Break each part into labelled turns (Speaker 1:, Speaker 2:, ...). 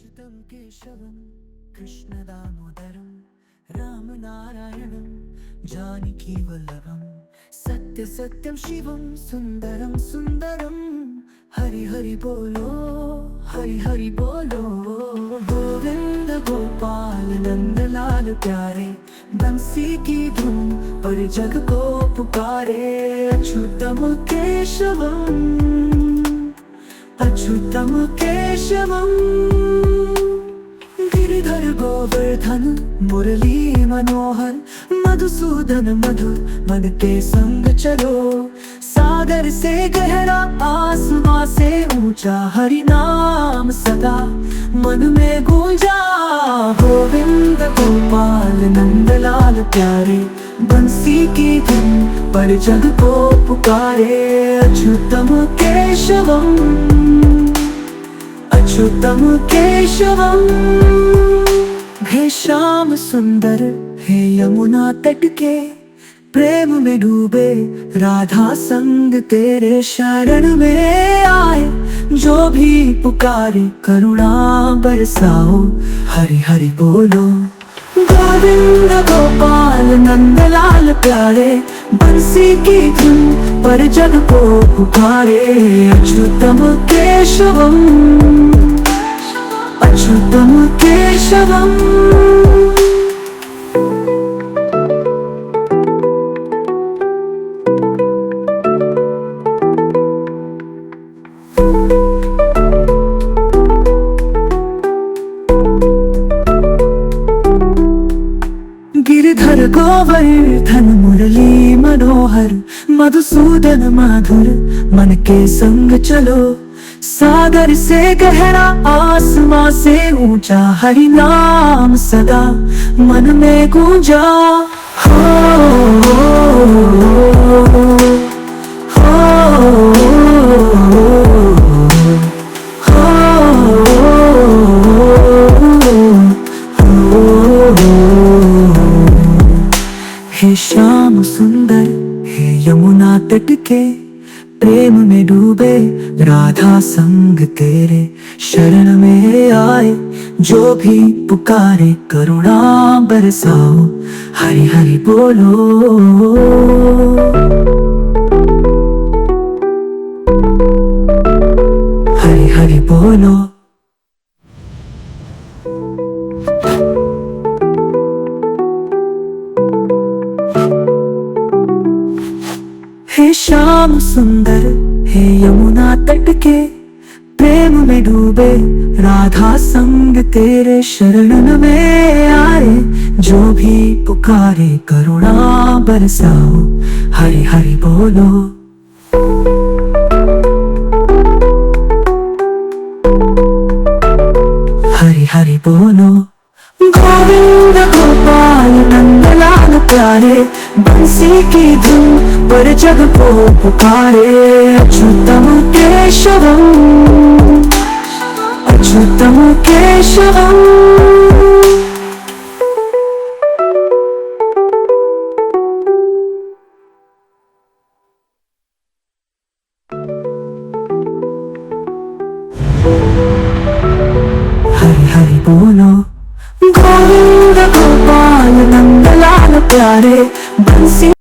Speaker 1: अच्युतं केशवं कृष्णदामोदरं रामनारायणं जानकीवल्लभं सत्यसत्यं शिवं सुन्दरं सुन्दरं हरि हरि बोलो हरि हरि बोलो। गोविंद गोपाल नंदलाल प्यारे बंसी की धुन पर जग को पुकारे। अच्युतम केशवम अच्युतम केशवम गिरिधर गोवर्धन मुरली मनोहर मधुसूदन मधुर मन के संग चलो। सागर से गहरा आसमां से ऊंचा हरि नाम सदा मन में गूंजा। गोविंद गोपाल नंदलाल प्यारे बंसी की धुन पर जग को पुकारे। अच्युतम केशवम अच्युतम केशवम। हे श्याम सुंदर हे यमुना तट के प्रेम में डूबे राधा संग तेरे शरण में आए। जो भी पुकारे करुणा बरसाओ हरि हरि बोलो। गोविंद गोपाल नंदलाल प्यारे बंसी की धुन पर जग को पुकारे। अच्युतम केशवम अच्युतम केशवम। गिरिधर गोवर्धन मुरली मनोहर मधुसूदन मधुर मन के संग चलो। सागर से गहरा आसमां से ऊंचा हरि नाम सदा मन में गूंजा। हो हे श्याम सुंदर हे यमुना तट के प्रेम में डूबे राधा संग तेरे शरण में आए। जो भी पुकारे करुणा बरसाओ हरि हरि बोलो हरि हरि बोलो। हे श्याम सुंदर हे यमुना तट के प्रेम में डूबे राधा संग तेरे शरण में आए। जो भी पुकारे करुणा बरसाओ हरि हरि बोलो हरि हरि बोलो। गोविंद गोपाल नंदलाल प्यारे बंसी की धुन पर जग को पुकारे। अच्युतम केशवम अच्युतम केशवम। हरि हरि बोलो। गोविंद गोपाल नंदलाल प्यारे बंसी।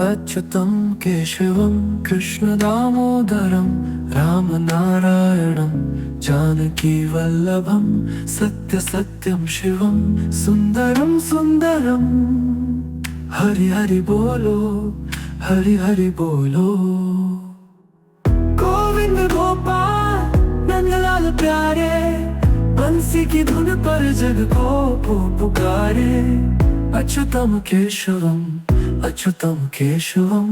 Speaker 1: अच्युतं केशवं कृष्णदामोदरं रामनारायणं जानकीवल्लभं सत्यसत्यं शिवं सुन्दरं सुन्दरं हरि हरि बोलो हरि हरि बोलो। गोविंद गोपाल नंदलाल प्यारे बंसी की धुन पर जग को पुकारे। अच्युतम केशवम अच्युतम केशवम।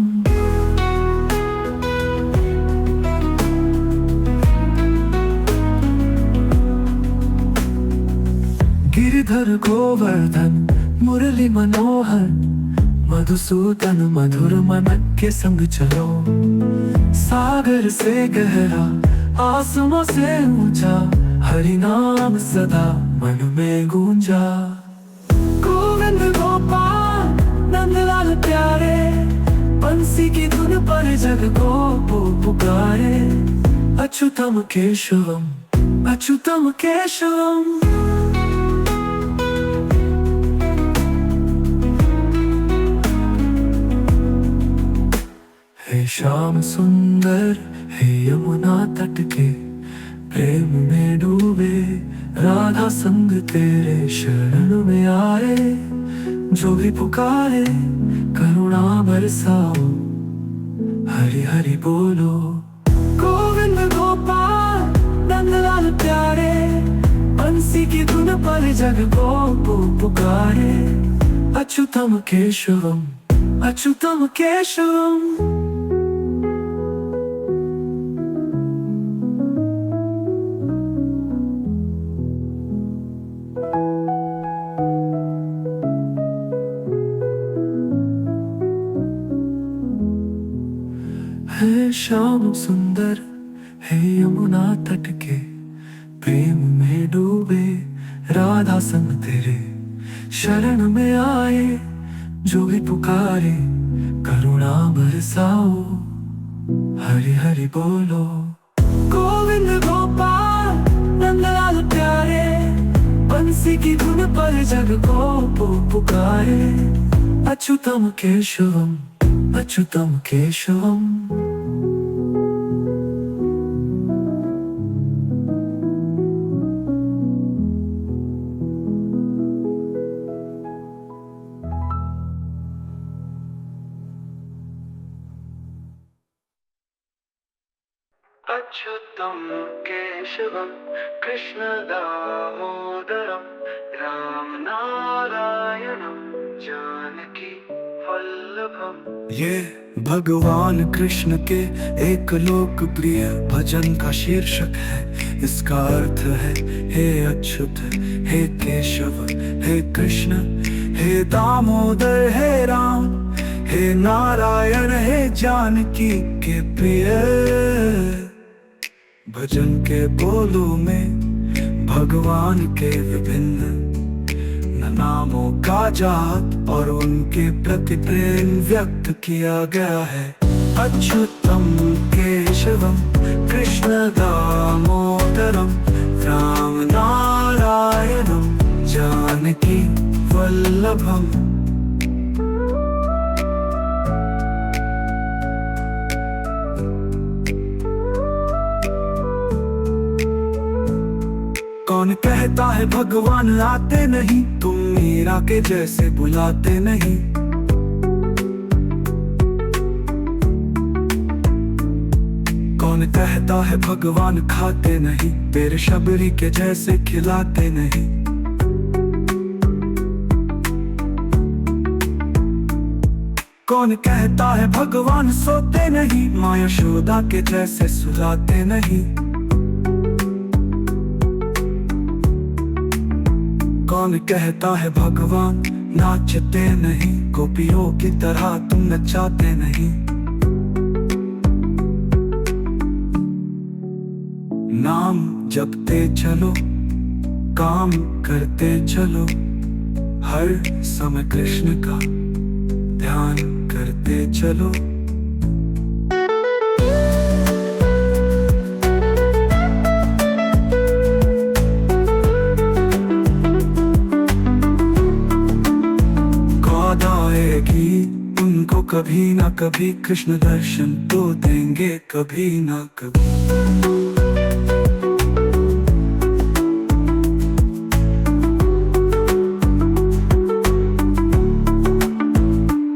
Speaker 1: गिरिधर गोवर्धन मुरली मनोहर मधुसूदन मधुर मन के संग चलो। सागर से गहरा आसमां से ऊंचा हरि नाम सदा मन में गूंजा। गोविंद गोपाल नंदलाल प्यारे बंसी की धुन पर जग को पुकारे, अच्युतम केशवम, अच्युतम केशवम। हे श्याम सुंदर, हे यमुना तट के प्रेम में डूबे, राधा संग तेरे शरण में आए। जो भी पुकारे करुणा बरसाओ, हरि हरि बोलो। गोविंद गोपाल नंदलाल प्यारे, बंसी की धुन पर जग को पुकारे, अच्युतम केशवम, अच्युतम केशवम। है श्याम सुंदर, है यमुना तट के प्रेम में डूबे, राधा संग तेरे शरण में आए। जो भी पुकारे करुणा बरसाओ, हरि हरि बोलो। गोविंद गोपाल नंदलाल प्यारे, बंसी की धुन पर जग को पुकारे, अच्युतम केशवम, अच्युतम केशवम। अच्युतम केशवम कृष्ण दामोदरम, राम नारायणम जानकी वल्लभम। ये भगवान कृष्ण के एक लोकप्रिय भजन का शीर्षक है। इसका अर्थ है हे अच्युत, हे केशव, हे कृष्ण, हे दामोदर, हे राम, हे नारायण, हे जानकी के प्रिय। भजन के बोलों में भगवान के विभिन्न नामों का जाप और उनके प्रति प्रेम व्यक्त किया गया है। अच्युतम केशवम कृष्ण दामोदरम, राम नारायणम जानकी वल्लभम। कौन कहता है भगवान आते नहीं, तुम मीरा के जैसे बुलाते नहीं। कौन कहता है भगवान खाते नहीं, तेरे शबरी के जैसे खिलाते नहीं। कौन कहता है भगवान सोते नहीं, माँ यशोदा के जैसे सुलाते नहीं। कौन कहता है भगवान नाचते नहीं, गोपियों की तरह तुम नचाते नहीं। नाम जपते चलो, काम करते चलो, हर समय कृष्ण का ध्यान करते चलो। उनको कभी ना कभी कृष्ण दर्शन तो देंगे, कभी ना कभी।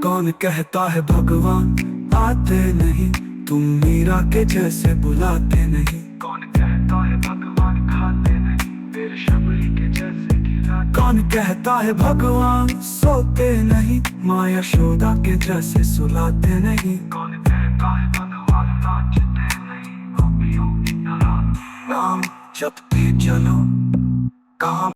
Speaker 1: कौन कहता है भगवान आते नहीं, तुम मीरा के जैसे बुलाते नहीं। कौन कहता है भगवान खाते नहीं, तेरे शबरी के जैसे खिलाते। कौन कहता है भगवान सोते नहीं, माँ यशोदा के जैसे सुलाते नहीं। कौन कहता है भगवान नाचते नहीं, गोपियों की तरह नाम जपते चलो, काम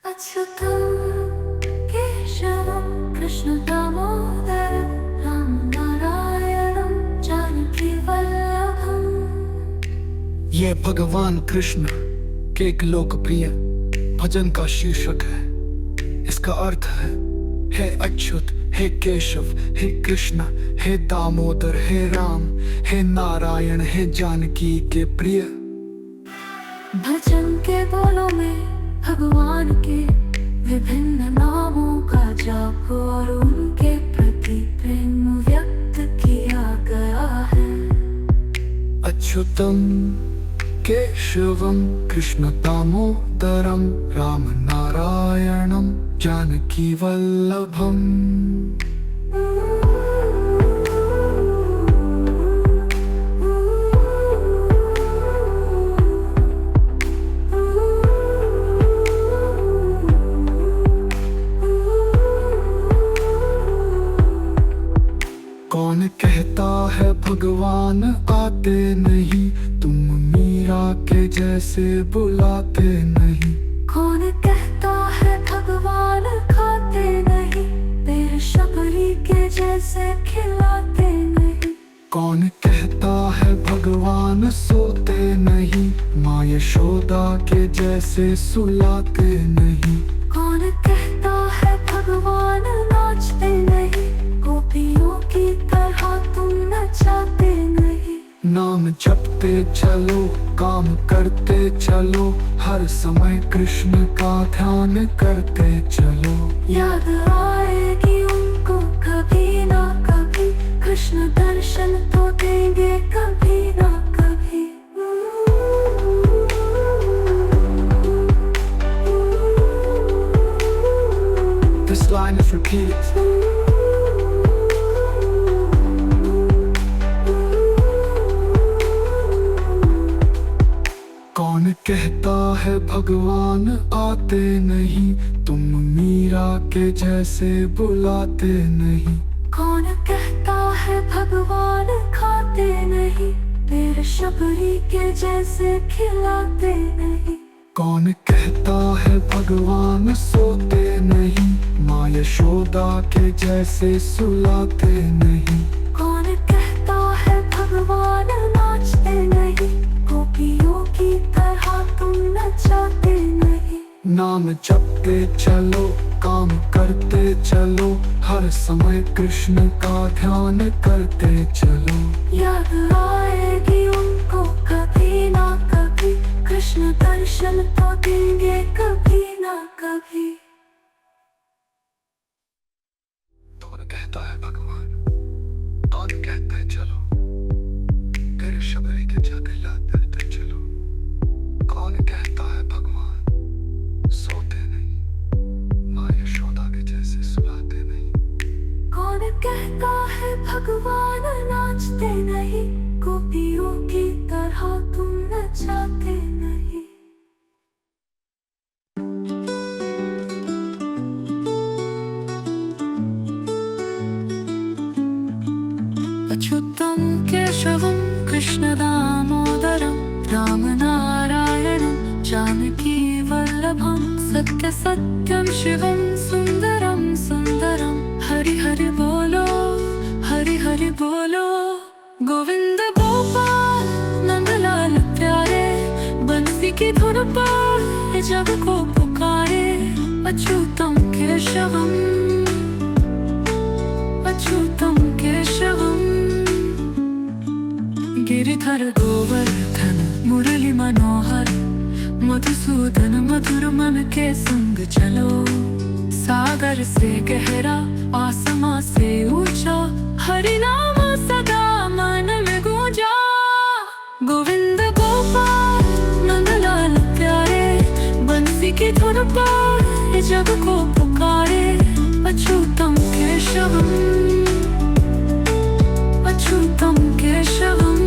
Speaker 2: अच्युतं केशवं कृष्ण दामोदरं राम नारायणं जानकी वल्लभम्।
Speaker 1: ये भगवान कृष्ण के एक लोकप्रिय भजन का शीर्षक है। इसका अर्थ है, हे अच्युत, हे केशव, हे कृष्ण, हे दामोदर, हे राम, हे नारायण, हे जानकी के प्रिय।
Speaker 2: भजन के बोलों में भगवान के विभिन्न नामों का जाप और उनके प्रति प्रेम व्यक्त किया गया है।
Speaker 1: अच्युतम केशवम कृष्ण दामोदरम राम नारायणम जानकी वल्लभम। कौन कहता है भगवान आते नहीं, तुम मीरा के जैसे बुलाते नहीं।
Speaker 2: कौन कहता है भगवान खाते नहीं, तेरे शबरी के जैसे खिलाते नहीं।
Speaker 1: कौन कहता है भगवान सोते नहीं, माँ यशोदा के जैसे सुलाते नहीं।
Speaker 2: कौन कहता है भगवान नाचते नहीं, गोपियों की तरह तुम नचाते नहीं।
Speaker 1: नाम जपते चलो, काम करते चलो, हर समय कृष्ण का ध्यान करते चलो।
Speaker 2: याद आएगी उनको कभी ना कभी, कृष्ण दर्शन तो देंगे कभी ना कभी।
Speaker 1: This line is repeated. कौन कहता है भगवान आते नहीं, तुम मीरा के जैसे बुलाते नहीं।
Speaker 2: कौन कहता है भगवान खाते नहीं, तेरे शबरी के जैसे खिलाते नहीं।
Speaker 1: कौन कहता है भगवान सोते नहीं, माँ यशोदा के जैसे सुलाते नहीं।
Speaker 2: कौन कहता है भगवान नाचते नहीं, गोपियों की तरह तुम नचाते नहीं।
Speaker 1: नाम जपते चलो, काम करते चलो, हर समय कृष्ण का ध्यान करते चलो।
Speaker 2: याद आएगी उनको कभी ना कभी, कृष्ण दर्शन तो देंगे कभी ना कभी।
Speaker 1: कौन कहता है भगवान, कौन कहता है चलो, तेरे शबरी के जाके लाते चलो। कौन कहता है भगवान सोते नहीं, माँ यशोदा के जैसे सुलाते नहीं।
Speaker 2: कौन कहता है भगवान नाचते नहीं, गोपियों की तरह तुम नचाते नहीं। अच्युतं केशवं कृष्ण दामोदरं राम नारायणं जानकी वल्लभं। सत्य सत्यं शिवं सुंदरं सुंदरं, हरि हरि बोलो, हरि हरि बोलो। गोविंद गोपाल नंदलाल प्यारे, बंसी की धुन पर जग को पुकारे। अच्युतं केशवं, अच्युतं केशवं। गिरिधर गोवर्धन मुरली मनोहर, मधुसूदन मधुर मन के संग चलो। सागर से गहरा आसमां से ऊंचा, हरि नाम सदा मन में गूंजा। गोविंद गोपाल नंदलाल प्यारे, बंसी की धुन पर जग को पुकारे। अच्युतं केशवं, अच्युतं केशवं।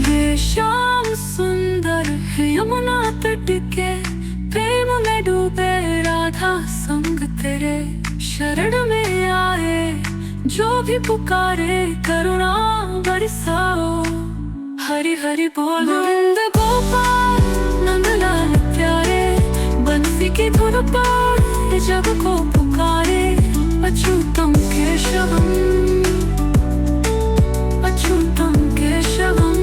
Speaker 2: ये श्याम सुंदर है यमुना तट के, प्रेम में डूबे राधा संग तेरे। शरण में आए जो भी पुकारे, करुणा बरसाओ, हरि हरि बोलो। गोविंद गोपाल नंदलाल प्यारे, बंसी की धुन पर जग को पुकारे, अच्युतम केशवम, अच्युतम केशवम।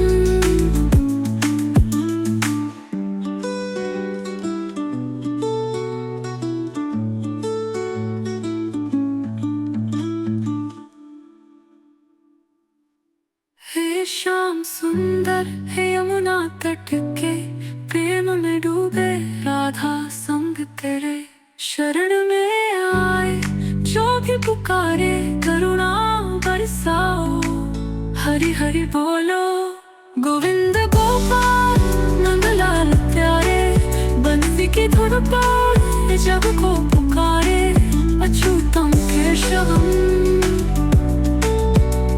Speaker 2: हे श्याम सुंदर, हे यमुना तट के, प्रेम में डूबे राधा संग तेरे। शरण में आए जो भी पुकारे, करुणा बरसाओ, हरि हरि बोलो। गोविंद गोपाल नंदलाल प्यारे, बंसी की धुन पर जग को पुकारे, अच्युतम केशवम,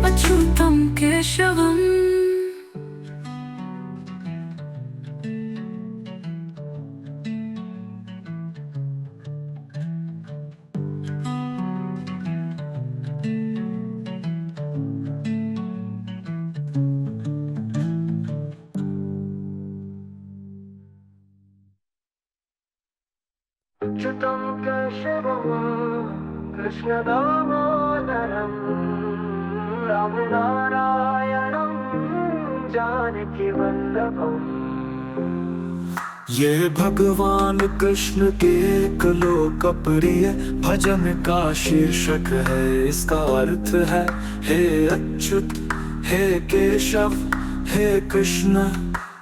Speaker 2: अच्युतम केशवम।
Speaker 1: अच्युतं केशवं कृष्ण दामोदरं, राम नारायणं जानकी वल्लभं। ये भगवान कृष्ण के एक लोकप्रिय भजन का शीर्षक है। इसका अर्थ है हे अच्युत, हे केशव, हे कृष्ण,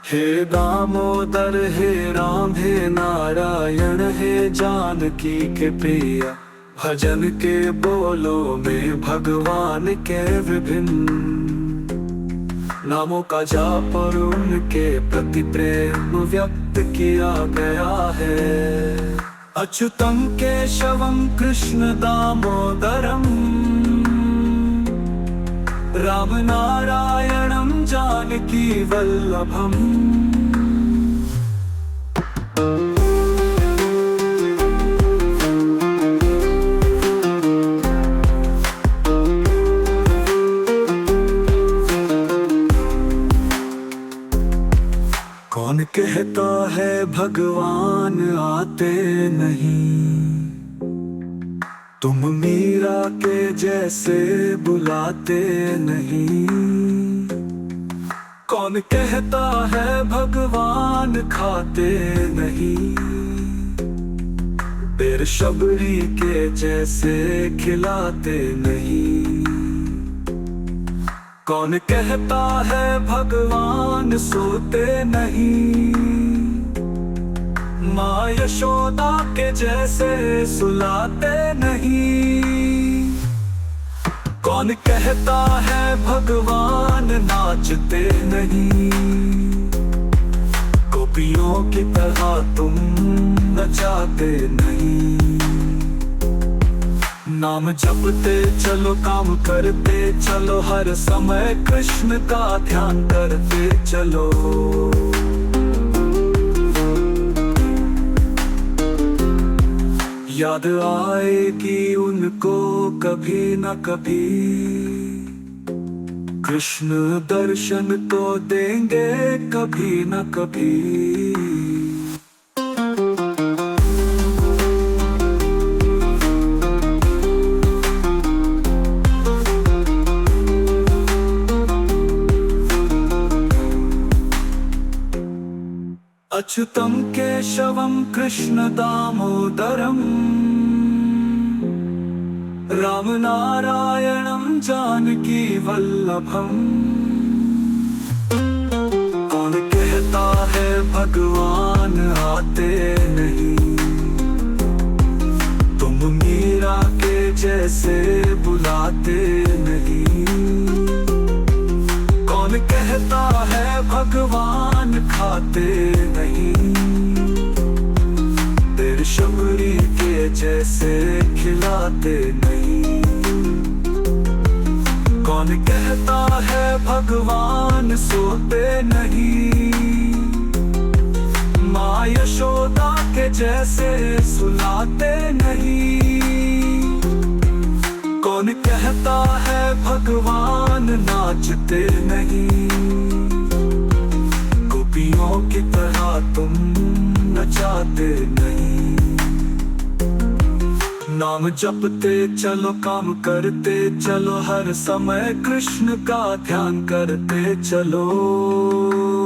Speaker 1: हे दामोदर, हे राम, हे नारायण, हे जानकी के प्रिय। भजन के बोलों में भगवान के विभिन्न नामों का जाप और उनके प्रति प्रेम व्यक्त किया गया है। अच्युतं केशवं कृष्ण दामोदरम, राम नारायणं जानकी वल्लभम। कौन कहता है भगवान आते नहीं, तुम मीरा के जैसे बुलाते नहीं। कौन कहता है भगवान खाते नहीं, बेर शबरी के जैसे खिलाते नहीं। कौन कहता है भगवान सोते नहीं, माँ यशोदा के जैसे सुलाते नहीं। कौन कहता है भगवान नाचते नहीं, गोपियों की तरह तुम नचाते नहीं। नाम जपते चलो, काम करते चलो, हर समय कृष्ण का ध्यान करते चलो। याद आएगी उनको कभी न कभी, कृष्ण दर्शन तो देंगे कभी न कभी। अच्युतं केशवं कृष्ण दामोदरं, राम नारायणं जानकी वल्लभं। कौन कहता है भगवान आते नहीं, तुम मीरा के जैसे बुलाते नहीं। कौन कहता है भगवान खाते नहीं, तेरे शबरी के जैसे खिलाते नहीं। कौन कहता है भगवान सोते नहीं, माँ यशोदा के जैसे सुलाते नहीं। कौन कहता है भगवान नाचते नहीं, गोपियों की तरह तुम नचाते नहीं। नाम जपते चलो, काम करते चलो, हर समय कृष्ण का ध्यान करते चलो।